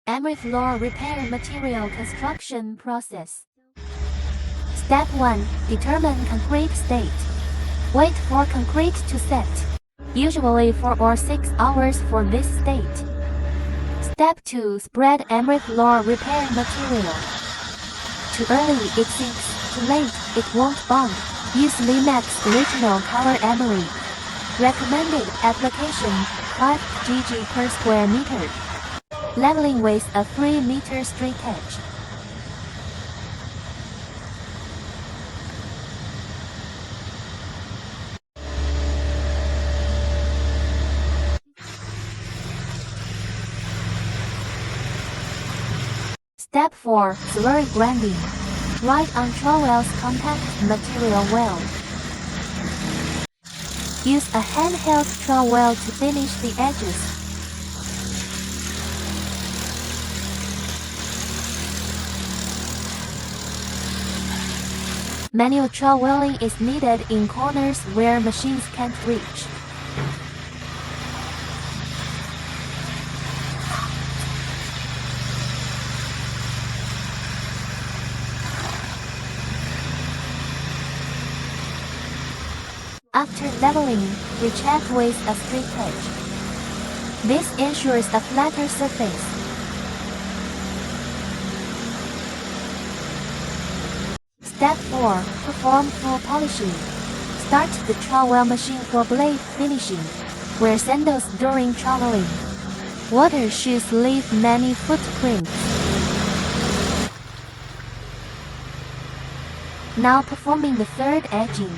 Emery floor repair material construction process. Step 1. Determine concrete state. Wait for concrete to set. Usually 4 or 6 hours for this state. Step 2. Spread Emery floor repair material. Too early it sinks, too late it won't bond. Use Lemax original color Emery. Recommended application 5 gg per square meter. Leveling with a 3 meter straight edge. Step 4. Slurry grinding. Write on trowel's contact material well. Use a handheld trowel to finish the edges. Manual troweling is needed in corners where machines can't reach. After leveling, recheck with a straight edge. This ensures a flatter surface. Step 4. Perform full polishing. Start the trowel machine for blade finishing. Wear sandals during troweling. Water shoes leave many footprints. Now performing the third edging.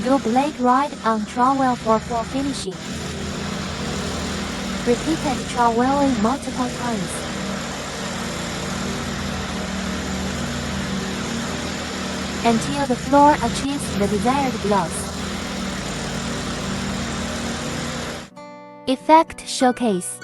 Do blade right on trowel for full finishing. Repeated troweling multiple times. Until the floor achieves the desired gloss. Effect showcase.